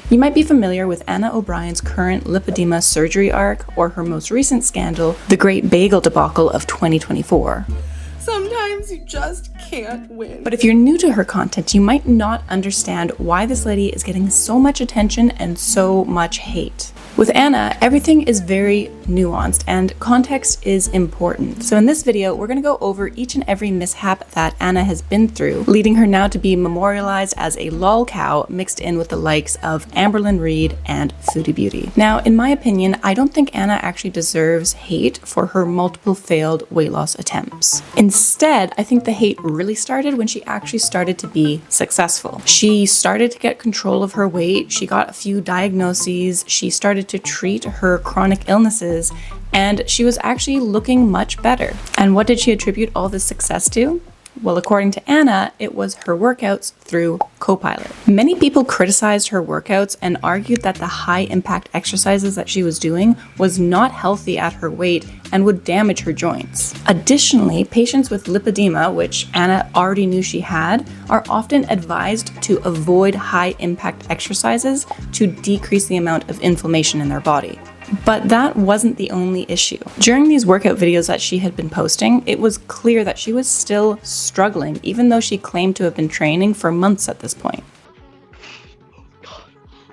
You might be familiar with Anna O'Brien's current lipedema surgery arc or her most recent scandal, the Great Bagel Debacle of 2024. Sometimes you just can't win. But if you're new to her content, you might not understand why this lady is getting so much attention and so much hate. With Anna, everything is very nuanced and context is important. So in this video, we're going to go over each and every mishap that Anna has been through, leading her now to be memorialized as a lol cow mixed in with the likes of Amberlynn Reid and Foodie Beauty. Now, in my opinion, I don't think Anna actually deserves hate for her multiple failed weight loss attempts. Instead, I think the hate really started when she actually started to be successful. She started to get control of her weight, she got a few diagnoses, she started to treat her chronic illnesses, and she was actually looking much better. And what did she attribute all this success to? Well, according to Anna, it was her workouts through CoPilot. Many people criticized her workouts and argued that the high impact exercises that she was doing was not healthy at her weight and would damage her joints. Additionally, patients with lipedema, which Anna already knew she had, are often advised to avoid high impact exercises to decrease the amount of inflammation in their body. But that wasn't the only issue. During these workout videos that she had been posting, it was clear that she was still struggling, even though she claimed to have been training for months at this point.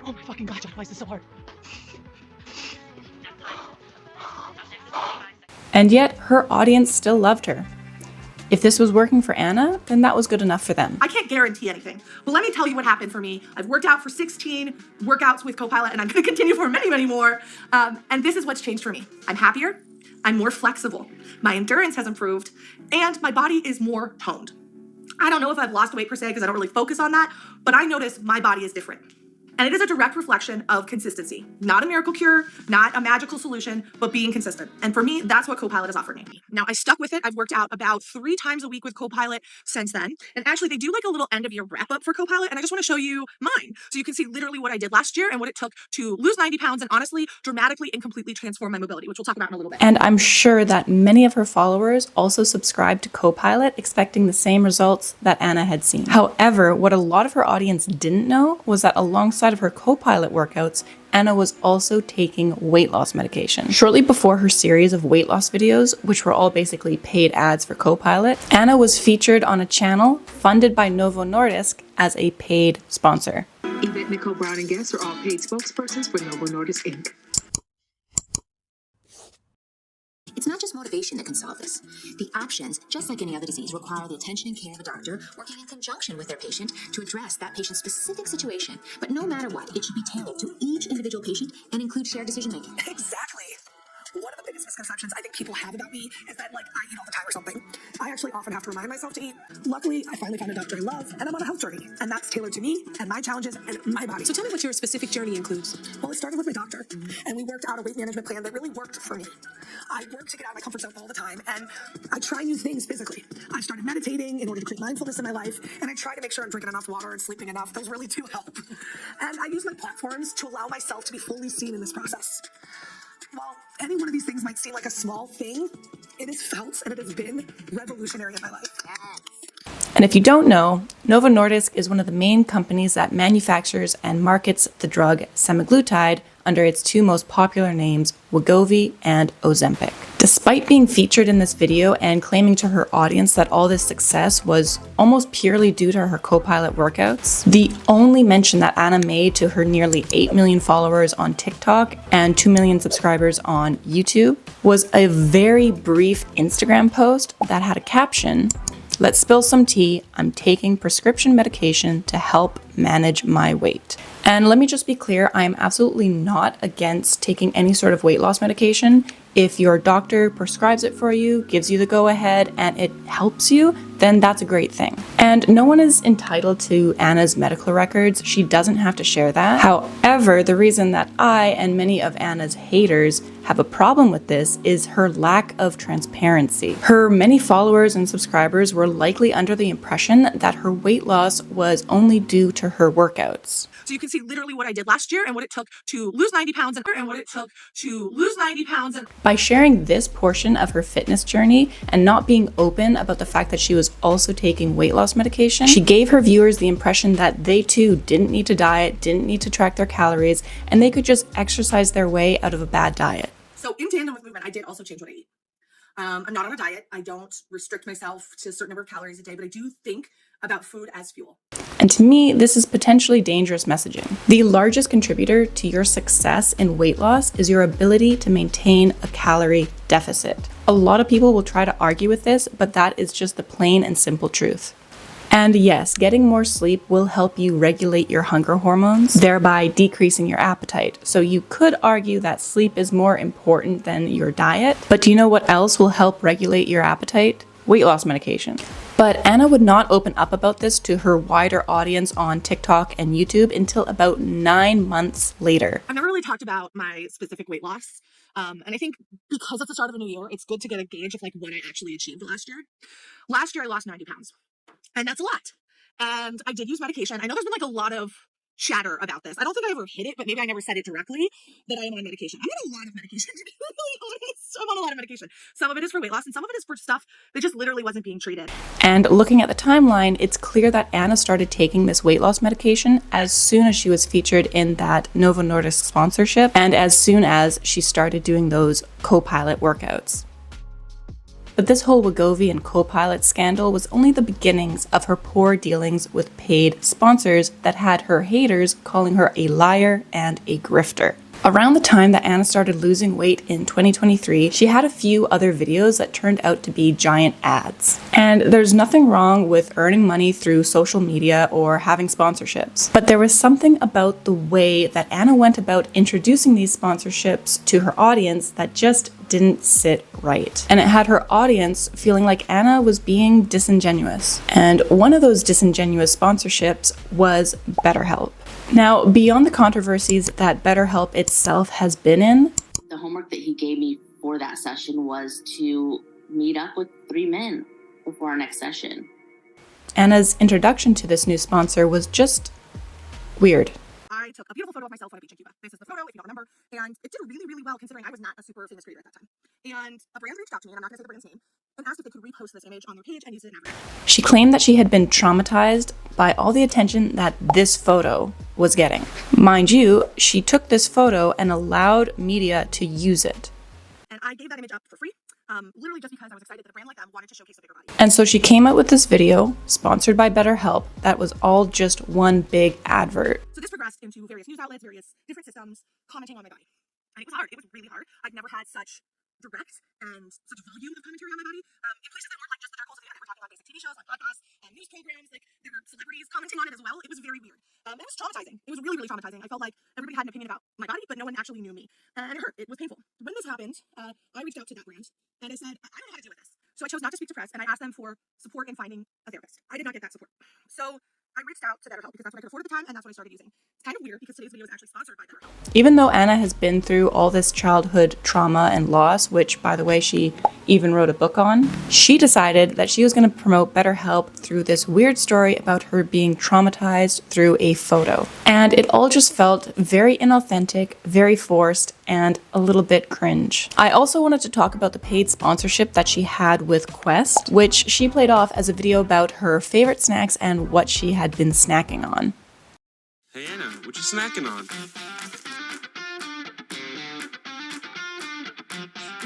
Oh my fucking god, why is this so hard? And yet, her audience still loved her. If this was working for Anna, then that was good enough for them. I can't guarantee anything, but let me tell you what happened for me. I've worked out for 16 workouts with CoPilot, and I'm going to continue for many, many more. And this is what's changed for me. I'm happier. I'm more flexible. My endurance has improved, and my body is more toned. I don't know if I've lost weight per se because I don't really focus on that, but I notice my body is different. And it is a direct reflection of consistency. Not a miracle cure, not a magical solution, but being consistent. And for me, that's what CoPilot has offered me. Now, I stuck with it. I've worked out about 3 times a week with CoPilot since then. And actually, they do like a little end of year wrap up for CoPilot. And I just want to show you mine. So you can see literally what I did last year and what it took to lose 90 pounds and honestly, dramatically and completely transform my mobility, which we'll talk about in a little bit. And I'm sure that many of her followers also subscribed to CoPilot, expecting the same results that Anna had seen. However, what a lot of her audience didn't know was that alongside of her CoPilot workouts, Anna was also taking weight loss medication. Shortly before her series of weight loss videos, which were all basically paid ads for CoPilot, Anna was featured on a channel funded by Novo Nordisk as a paid sponsor. Yvette, Nicole Brown, and guests are all paid spokespersons for Novo Nordisk, Inc. It's not just motivation that can solve this. The options, just like any other disease, require the attention and care of a doctor working in conjunction with their patient to address that patient's specific situation. But no matter what, it should be tailored to each individual patient and include shared decision-making. Exactly. One of the biggest misconceptions I think people have about me is that, like, I eat all the time or something. I actually often have to remind myself to eat. Luckily, I finally found a doctor I love, and I'm on a health journey. And that's tailored to me and my challenges and my body. So tell me what your specific journey includes. Well, it started with my doctor, and we worked out a weight management plan that really worked for me. I work to get out of my comfort zone all the time, and I try new things physically. I started meditating in order to create mindfulness in my life, and I try to make sure I'm drinking enough water and sleeping enough. Those really do help. And I use my platforms to allow myself to be fully seen in this process. While any one of these things might seem like a small thing, it has felt and it has been revolutionary in my life. And if you don't know, Novo Nordisk is one of the main companies that manufactures and markets the drug semaglutide under its 2 most popular names, Wegovy and Ozempic. Despite being featured in this video and claiming to her audience that all this success was almost purely due to her CoPilot workouts, the only mention that Anna made to her nearly 8 million followers on TikTok and 2 million subscribers on YouTube was a very brief Instagram post that had a caption, "Let's spill some tea. I'm taking prescription medication to help manage my weight." And let me just be clear, I am absolutely not against taking any sort of weight loss medication. If your doctor prescribes it for you, gives you the go-ahead, and it helps you, then that's a great thing. And no one is entitled to Anna's medical records. She doesn't have to share that. However, the reason that I and many of Anna's haters have a problem with this is her lack of transparency. Her many followers and subscribers were likely under the impression that her weight loss was only due to her workouts. So you can see literally what I did last year and what it took to lose 90 pounds and what it took to lose 90 pounds. By sharing this portion of her fitness journey and not being open about the fact that she was also taking weight loss medication, she gave her viewers the impression that they too didn't need to diet, didn't need to track their calories, and they could just exercise their way out of a bad diet. So in tandem with movement, I did also change what I eat. I'm not on a diet. I don't restrict myself to a certain number of calories a day, but I do think about food as fuel. And to me, this is potentially dangerous messaging. The largest contributor to your success in weight loss is your ability to maintain a calorie deficit. A lot of people will try to argue with this, but that is just the plain and simple truth. And yes, getting more sleep will help you regulate your hunger hormones, thereby decreasing your appetite. So you could argue that sleep is more important than your diet. But do you know what else will help regulate your appetite? Weight loss medication. But Anna would not open up about this to her wider audience on TikTok and YouTube until about 9 months later. I've never really talked about my specific weight loss. And I think because it's the start of a new year, it's good to get a gauge of like what I actually achieved last year. Last year, I lost 90 pounds. And that's a lot. And I did use medication. I know there's been like a lot of chatter about this. I don't think I ever hit it, but maybe I never said it directly that I am on medication. I'm on a lot of medication, to be really honest. I'm on a lot of medication. Some of it is for weight loss and some of it is for stuff that just literally wasn't being treated. And looking at the timeline, it's clear that Anna started taking this weight loss medication as soon as she was featured in that Novo Nordisk sponsorship and as soon as she started doing those CoPilot workouts. But this whole Wegovy and CoPilot scandal was only the beginnings of her poor dealings with paid sponsors that had her haters calling her a liar and a grifter. Around the time that Anna started losing weight in 2023, she had a few other videos that turned out to be giant ads. And there's nothing wrong with earning money through social media or having sponsorships. But there was something about the way that Anna went about introducing these sponsorships to her audience that just didn't sit right. And it had her audience feeling like Anna was being disingenuous. And one of those disingenuous sponsorships was BetterHelp. Now, beyond the controversies that BetterHelp itself has been in, the homework that he gave me for that session was to meet up with 3 men before our next session. Anna's introduction to this new sponsor was just weird. I took a beautiful photo of myself on a beach in Cuba. This is the photo, if you don't remember, and it did really, really well considering I was not a super famous creator at that time. And a brand reached out to me, and I'm not going to say the brand's name, and asked if they could repost this image on their page and use it in advertising. She claimed that she had been traumatized by all the attention that this photo was getting. Mind you, she took this photo and allowed media to use it. And I gave that image up for free, literally just because I was excited that a brand like that wanted to showcase a bigger body. And so she came out with this video, sponsored by BetterHelp, that was all just one big advert. So this progressed into various news outlets, various different systems, commenting on my body. And it was hard. It was really hard. I've never had such direct and such volume of commentary on my body. In places that weren't like just the dark holes of the internet. We're talking on basic TV shows, on podcasts, news programs, like there were celebrities commenting on it as well. It was very weird. It was traumatizing. It was really, really traumatizing. I felt like everybody had an opinion about my body, but no one actually knew me. And it hurt. It was painful. When this happened, I reached out to that brand and I said, I don't know how to deal with this. So I chose not to speak to press and I asked them for support in finding a therapist. I did not get that support. So I reached out to BetterHelp because that's what I could afford at the time and that's what I started using. It's kind of weird because today's video is actually sponsored by BetterHelp. Even though Anna has been through all this childhood trauma and loss, which, by the way, she even wrote a book on, she decided that she was going to promote BetterHelp through this weird story about her being traumatized through a photo. And it all just felt very inauthentic, very forced, and a little bit cringe. I also wanted to talk about the paid sponsorship that she had with Quest, which she played off as a video about her favorite snacks and what she had been snacking on. Hey Anna, what you snacking on?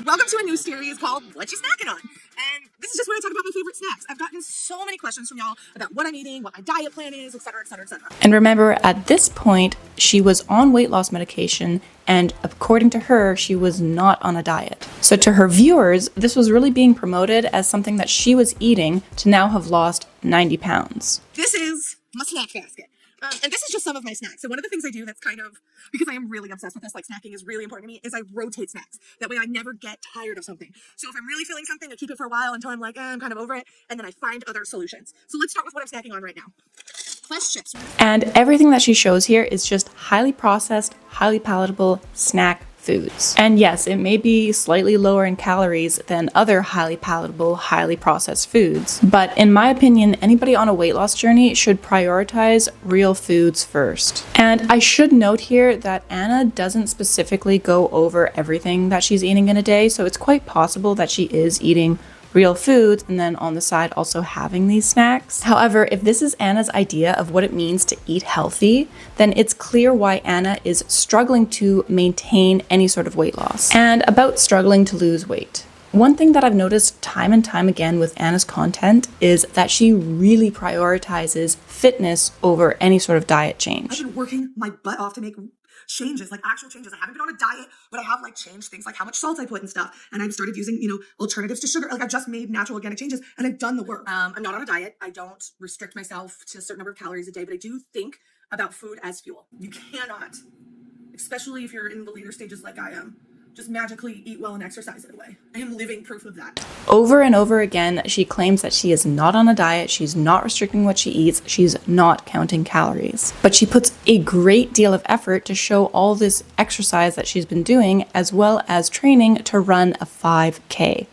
Welcome to a new series called What You Snacking On? And this is just where I talk about my favorite snacks. I've gotten so many questions from y'all about what I'm eating, what my diet plan is, etc., etc., etc. And remember, at this point, she was on weight loss medication, and according to her, she was not on a diet. So to her viewers, this was really being promoted as something that she was eating to now have lost 90 pounds. This is my snack basket. And this is just some of my snacks. So one of the things I do that's kind of, because I am really obsessed with this, like snacking is really important to me, is I rotate snacks. That way I never get tired of something. So if I'm really feeling something, I keep it for a while until I'm like, I'm kind of over it, and then I find other solutions. So let's start with what I'm snacking on right now. Quest chips. And everything that she shows here is just highly processed, highly palatable snack foods. And yes, it may be slightly lower in calories than other highly palatable, highly processed foods, but in my opinion, anybody on a weight loss journey should prioritize real foods first. And I should note here that Anna doesn't specifically go over everything that she's eating in a day, so it's quite possible that she is eating real foods and then on the side also having these snacks. However, if this is Anna's idea of what it means to eat healthy, then it's clear why Anna is struggling to maintain any sort of weight loss. And about struggling to lose weight. One thing that I've noticed time and time again with Anna's content is that she really prioritizes fitness over any sort of diet change. I've been working my butt off to make changes, like actual changes. I haven't been on a diet, but I have like changed things like how much salt I put and stuff. And I've started using, alternatives to sugar. Like I've just made natural organic changes and I've done the work. I'm not on a diet. I don't restrict myself to a certain number of calories a day, but I do think about food as fuel. You cannot, especially if you're in the later stages like I am, just magically eat well and exercise it away. I am living proof of that. Over and over again, she claims that she is not on a diet, she's not restricting what she eats, she's not counting calories. But she puts a great deal of effort to show all this exercise that she's been doing, as well as training to run a 5K.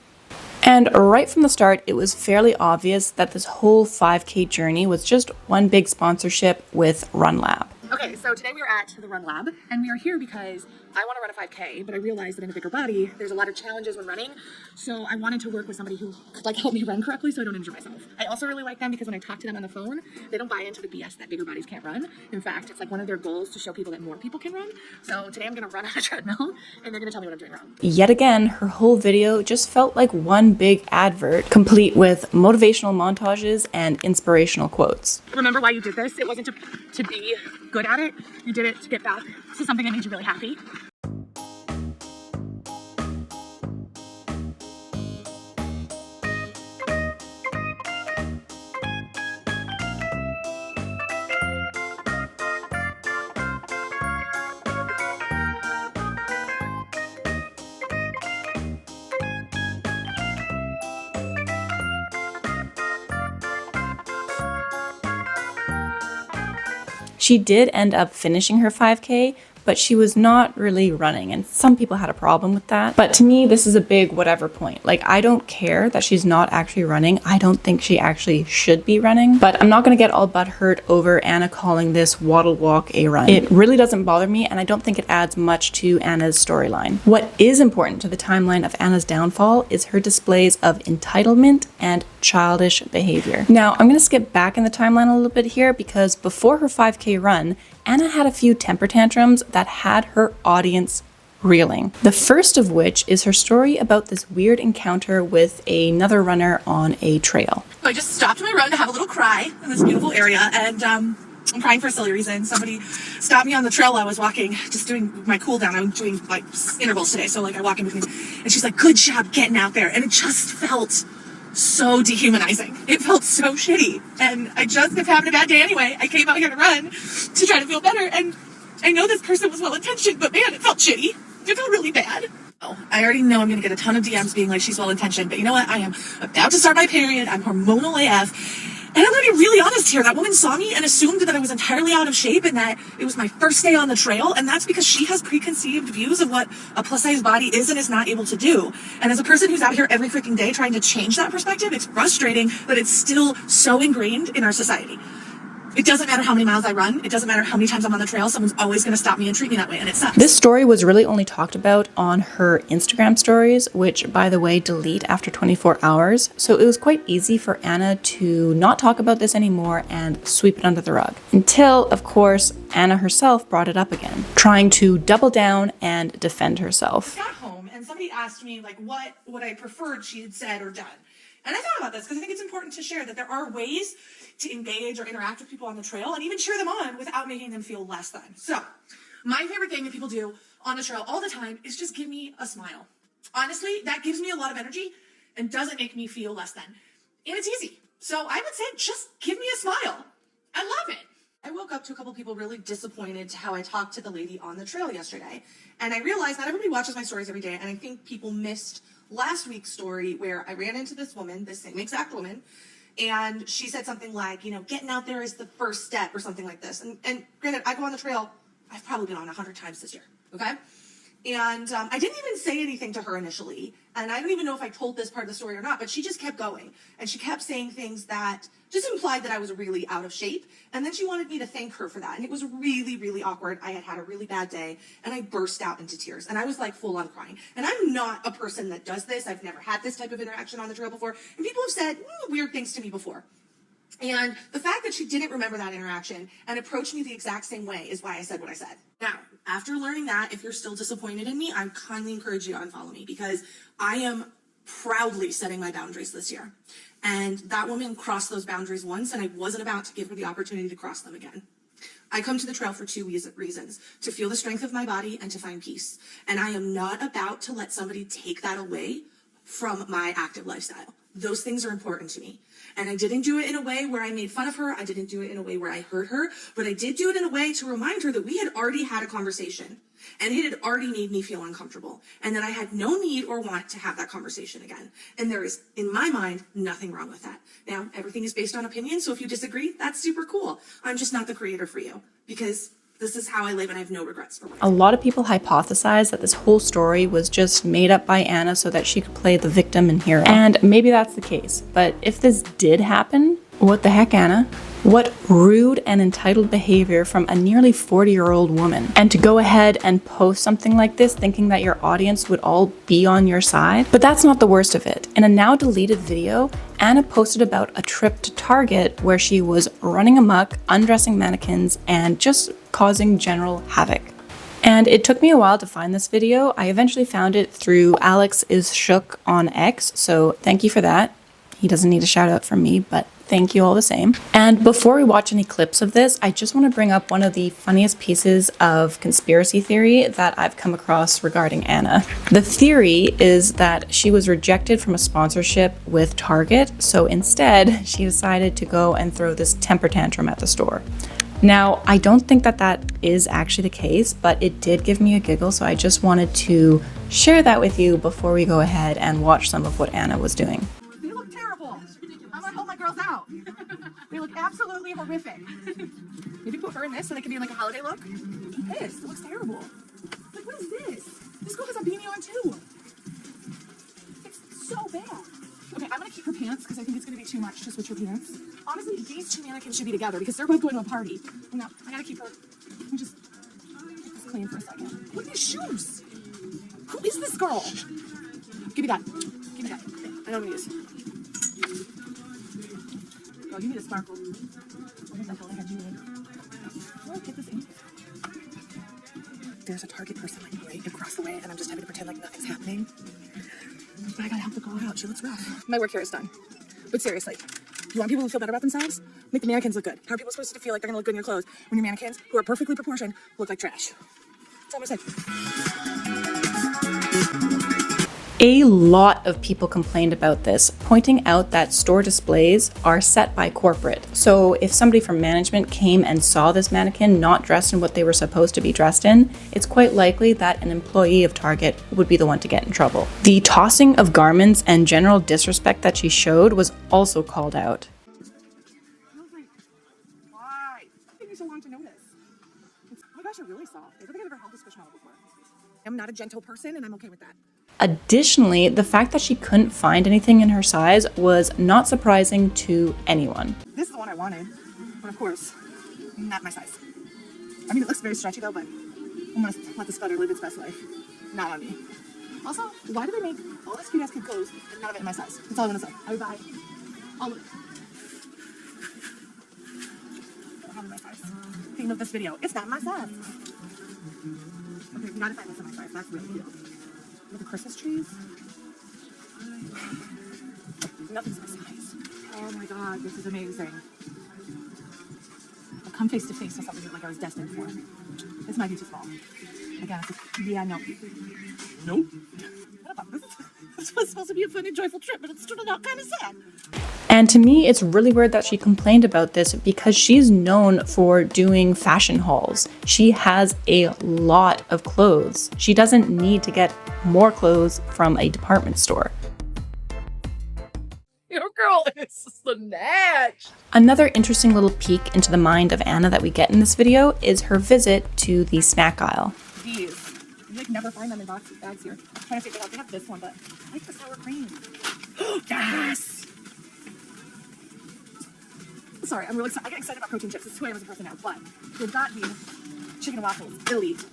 And right from the start, it was fairly obvious that this whole 5K journey was just one big sponsorship with Run Lab. Okay, so today we are at the Run Lab, and we are here because I want to run a 5K, but I realized that in a bigger body, there's a lot of challenges when running, so I wanted to work with somebody who could help me run correctly so I don't injure myself. I also really like them because when I talk to them on the phone, they don't buy into the BS that bigger bodies can't run. In fact, it's like one of their goals to show people that more people can run. So today I'm going to run on a treadmill, and they're going to tell me what I'm doing wrong. Yet again, her whole video just felt like one big advert, complete with motivational montages and inspirational quotes. Remember why you did this? It wasn't to be good at it. You did it to get back to something that made you really happy. She did end up finishing her 5K, but she was not really running, and some people had a problem with that. But to me, this is a big whatever point. Like, I don't care that she's not actually running. I don't think she actually should be running, but I'm not gonna get all butthurt over Anna calling this waddle walk a run. It really doesn't bother me, and I don't think it adds much to Anna's storyline. What is important to the timeline of Anna's downfall is her displays of entitlement and childish behavior. Now, I'm gonna skip back in the timeline a little bit here because before her 5K run, Anna had a few temper tantrums that had her audience reeling. The first of which is her story about this weird encounter with another runner on a trail. I just stopped my run to have a little cry in this beautiful area, and I'm crying for a silly reason. Somebody stopped me on the trail I was walking, just doing my cool down. I was doing like intervals today, so like I walk in between, and she's like, "Good job getting out there," and it just felt so dehumanizing. It felt so shitty, and I just have having a bad day anyway. I came out here to run to try to feel better, and I know this person was well-intentioned, but man, it felt shitty. It felt really bad. Oh, I already know I'm going to get a ton of DMs being like, she's well-intentioned, but you know what? I am about to start my period. I'm hormonal AF. And I'm going to be really honest here. That woman saw me and assumed that I was entirely out of shape and that it was my first day on the trail. And that's because she has preconceived views of what a plus-size body is and is not able to do. And as a person who's out here every freaking day trying to change that perspective, it's frustrating that it's still so ingrained in our society. It doesn't matter how many miles I run. It doesn't matter how many times I'm on the trail. Someone's always going to stop me and treat me that way, and it sucks. This story was really only talked about on her Instagram stories, which, by the way, delete after 24 hours. So it was quite easy for Anna to not talk about this anymore and sweep it under the rug. Until, of course, Anna herself brought it up again, trying to double down and defend herself. I got home, and somebody asked me, like, what I preferred she had said or done. And I thought about this because I think it's important to share that there are ways to engage or interact with people on the trail and even cheer them on without making them feel less than. So, my favorite thing that people do on the trail all the time is just give me a smile. Honestly, that gives me a lot of energy and doesn't make me feel less than. And it's easy. So, I would say just give me a smile. I love it. I woke up to a couple people really disappointed to how I talked to the lady on the trail yesterday. And I realized not everybody watches my stories every day, and I think people missed last week's story where I ran into this woman, this same exact woman, and she said something like, getting out there is the first step or something like this. And granted, I go on the trail, I've probably been on 100 times this year, okay? And I didn't even say anything to her initially. And I don't even know if I told this part of the story or not, but she just kept going. And she kept saying things that just implied that I was really out of shape. And then she wanted me to thank her for that. And it was really, really awkward. I had had a really bad day and I burst out into tears. And I was like full on crying. And I'm not a person that does this. I've never had this type of interaction on the trail before. And people have said weird things to me before. And the fact that she didn't remember that interaction and approached me the exact same way is why I said what I said. Now, after learning that, if you're still disappointed in me, I kindly encourage you to unfollow me because I am proudly setting my boundaries this year. And that woman crossed those boundaries once, and I wasn't about to give her the opportunity to cross them again. I come to the trail for two reasons: to feel the strength of my body and to find peace. And I am not about to let somebody take that away from my active lifestyle. Those things are important to me. And I didn't do it in a way where I made fun of her. I didn't do it in a way where I hurt her, but I did do it in a way to remind her that we had already had a conversation and it had already made me feel uncomfortable and that I had no need or want to have that conversation again. And there is, in my mind, nothing wrong with that. Now, everything is based on opinion, so if you disagree, that's super cool. I'm just not the creator for you because this is how I live and I have no regrets for it. A lot of people hypothesize that this whole story was just made up by Anna so that she could play the victim and hero. And maybe that's the case. But if this did happen, what the heck, Anna? What rude and entitled behavior from a nearly 40-year-old woman. And to go ahead and post something like this thinking that your audience would all be on your side. But that's not the worst of it. In a now deleted video, Anna posted about a trip to Target where she was running amok, undressing mannequins, and just causing general havoc. And it took me a while to find this video. I eventually found it through Alex is Shook on X, so thank you for that. He doesn't need a shout out from me, but thank you all the same. And before we watch any clips of this, I just want to bring up one of the funniest pieces of conspiracy theory that I've come across regarding Anna. The theory is that she was rejected from a sponsorship with Target, so instead she decided to go and throw this temper tantrum at the store. Now, I don't think that that is actually the case, but it did give me a giggle, so I just wanted to share that with you before we go ahead and watch some of what Anna was doing. They look terrible. I'm gonna help my girls out. They look absolutely horrific. Maybe put her in this so they can be in like a holiday look. This looks terrible. Like, what is this? This girl has a beanie on too. It's so bad. Okay, I'm gonna keep her pants because I think it's gonna be too much to switch her pants. Honestly, these two mannequins should be together because they're both going to a party. No, I gotta keep her. Let me just get this clean for a second. Look at these shoes. Who is this girl? Give me that. Give me that. I know what it is. Girl, you need a sparkle. What is that I had you in? Oh, get this in. There's a Target person like right across the way, and I'm just having to pretend like nothing's happening. But I gotta help the girl out. She looks rough. My work here is done. But seriously, you want people to feel better about themselves? Make the mannequins look good. How are people supposed to feel like they're gonna look good in your clothes when your mannequins, who are perfectly proportioned, look like trash? That's all I'm gonna say. A lot of people complained about this, pointing out that store displays are set by corporate. So if somebody from management came and saw this mannequin not dressed in what they were supposed to be dressed in, it's quite likely that an employee of Target would be the one to get in trouble. The tossing of garments and general disrespect that she showed was also called out. Why? It took me so long to notice. Oh my gosh, you're really soft. I don't think I've ever held this squishmallow before. I'm not a gentle person, and I'm okay with that. Additionally, the fact that she couldn't find anything in her size was not surprising to anyone. This is the one I wanted, but of course, not my size. I mean, it looks very stretchy though, but I'm gonna let the sweater live its best life. Not on me. Also, why do they make all this cute ass kid clothes and none of it in my size? That's all I'm gonna say. I would buy all of it. I don't have my size. Theme of this video, it's not my size. Okay, we gotta find this in my size. That's really cute. With the Christmas trees. Nothing's my size. Oh my god, this is amazing. I've come face to face with something like I was destined for. This might be too small. Again, yeah, no. Nope. What about this? This was supposed to be a fun and joyful trip, but it's turned out kind of sad. And to me, it's really weird that she complained about this because she's known for doing fashion hauls. She has a lot of clothes. She doesn't need to get more clothes from a department store. Your girl is the match. Another interesting little peek into the mind of Anna that we get in this video is her visit to the snack aisle. These. Like, can never find them in bags here. I'm trying to see if they have this one, but I like the sour cream. Yes! Sorry, I'm really excited. I get excited about protein chips. It's who I am as a person now. But they've got the chicken and waffles, elite.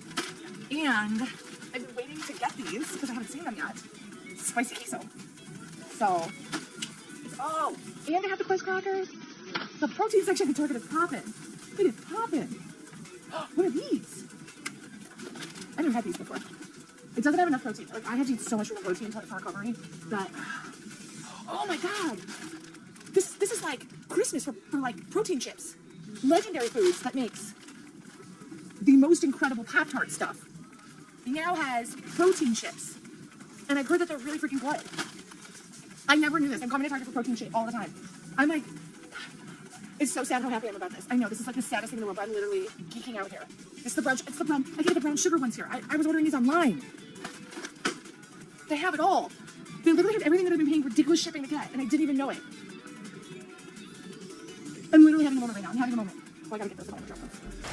And I've been waiting to get these because I haven't seen them yet. Spicy queso. So, oh, and they have the Quest crackers. The protein section at Target is popping. It is popping. What are these? I've never had these before. It doesn't have enough protein. Like, I have to eat so much more protein until it's not recovery that, oh my God. This is like Christmas for like protein chips. Legendary Foods that makes the most incredible Pop-Tart stuff. It now has protein chips. And I've heard that they're really freaking good. I never knew this. I'm coming to Target for protein shake all the time. I'm like, it's so sad how happy I am about this. I know, this is like the saddest thing in the world, but I'm literally geeking out here. It's the brown, I get the brown sugar ones here. I was ordering these online. They have it all. They literally have everything that I've been paying ridiculous shipping to get, and I didn't even know it. I'm literally having a moment right now. I'm having a moment. Oh, I gotta get this.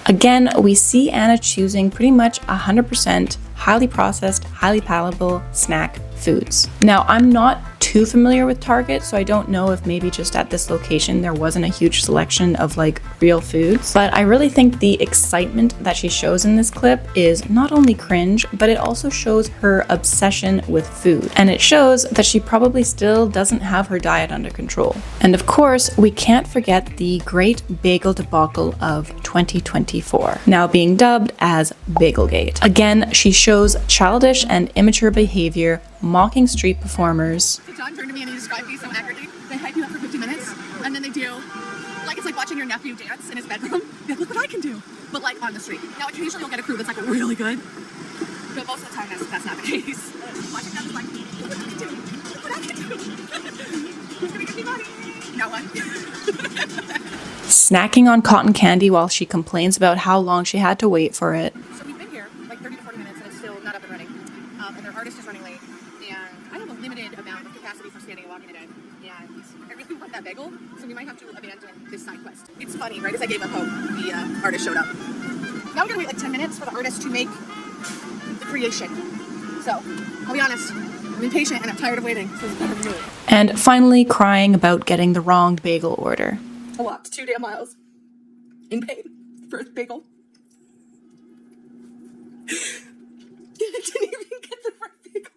Again, we see Anna choosing pretty much 100% highly processed, highly palatable snack foods. Now, I'm not too familiar with Target, so I don't know if maybe just at this location there wasn't a huge selection of like real foods, but I really think the excitement that she shows in this clip is not only cringe, but it also shows her obsession with food. And it shows that she probably still doesn't have her diet under control. And of course, we can't forget the great bagel debacle of 2024, now being dubbed as BagelGate. Again, she shows childish and immature behavior, mocking street performers. John turned to me and he described me so accurately. They hype you up for 50 minutes, and then they do, like it's like watching your nephew dance in his bedroom. Like, look what I can do. But like on the street. Now occasionally you'll get a crew that's like really good, but most of the time that's not the case. Watching them is like, look what I can do. Look what I can do. Who's gonna give me money? No one. Snacking on cotton candy while she complains about how long she had to wait for it. So we've been here like 30 to 40 minutes and it's still not up and running. And their artist is running late. And I have a limited amount of capacity for standing and walking today. And I really want that bagel, so we might have to abandon this side quest. It's funny, right as I gave up hope, the artist showed up. Now we're gonna wait like 10 minutes for the artist to make the creation. So, I'll be honest, I'm impatient and I'm tired of waiting. So it's better to do it. And finally crying about getting the wrong bagel order. I walked 2 damn miles in pain for a bagel. I didn't even get the right bagel.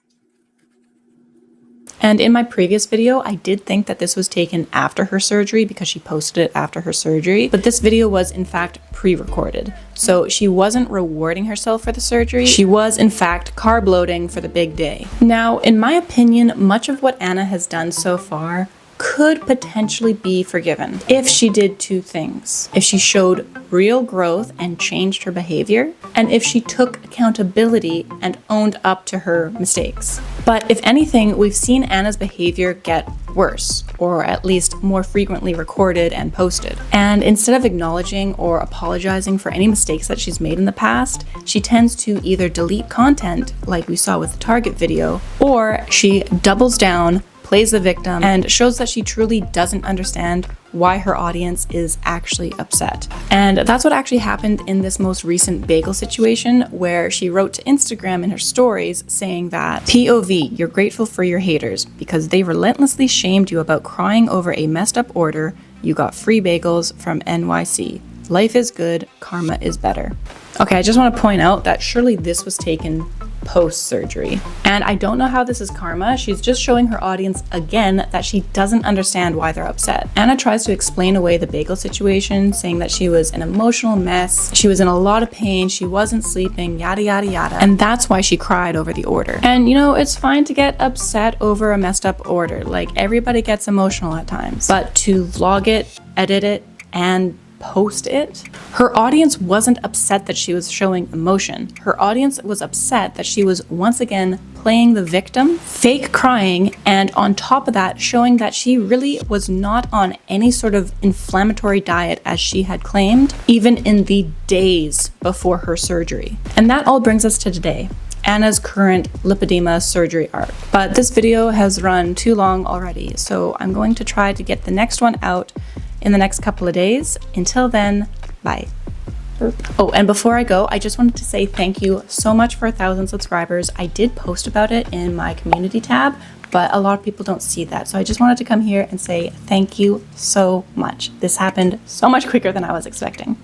And in my previous video, I did think that this was taken after her surgery because she posted it after her surgery, but this video was in fact pre-recorded. So she wasn't rewarding herself for the surgery. She was in fact carb loading for the big day. Now, in my opinion, much of what Anna has done so far could potentially be forgiven if she did two things. If she showed real growth and changed her behavior, and if she took accountability and owned up to her mistakes. But if anything, we've seen Anna's behavior get worse, or at least more frequently recorded and posted. And instead of acknowledging or apologizing for any mistakes that she's made in the past, she tends to either delete content, like we saw with the Target video, or she doubles down, plays the victim, and shows that she truly doesn't understand why her audience is actually upset. And that's what actually happened in this most recent bagel situation, where she wrote to Instagram in her stories saying that, POV, you're grateful for your haters because they relentlessly shamed you about crying over a messed up order. You got free bagels from NYC. Life is good, karma is better. Okay, I just want to point out that surely this was taken post-surgery. And I don't know how this is karma. She's just showing her audience again that she doesn't understand why they're upset. Anna tries to explain away the bagel situation, saying that she was an emotional mess, she was in a lot of pain, she wasn't sleeping, yada yada yada, and that's why she cried over the order. And you know, it's fine to get upset over a messed up order. Like, everybody gets emotional at times. But to vlog it, edit it, and post it, her audience wasn't upset that she was showing emotion. Her audience was upset that she was once again playing the victim, fake crying, and on top of that, showing that she really was not on any sort of inflammatory diet as she had claimed, even in the days before her surgery. And that all brings us to today, Anna's current lipedema surgery arc. But this video has run too long already, so I'm going to try to get the next one out in the next couple of days. Until then, bye. Oh, and before I go, I just wanted to say thank you so much for 1,000 subscribers. I did post about it in my community tab, but a lot of people don't see that. So I just wanted to come here and say thank you so much. This happened so much quicker than I was expecting.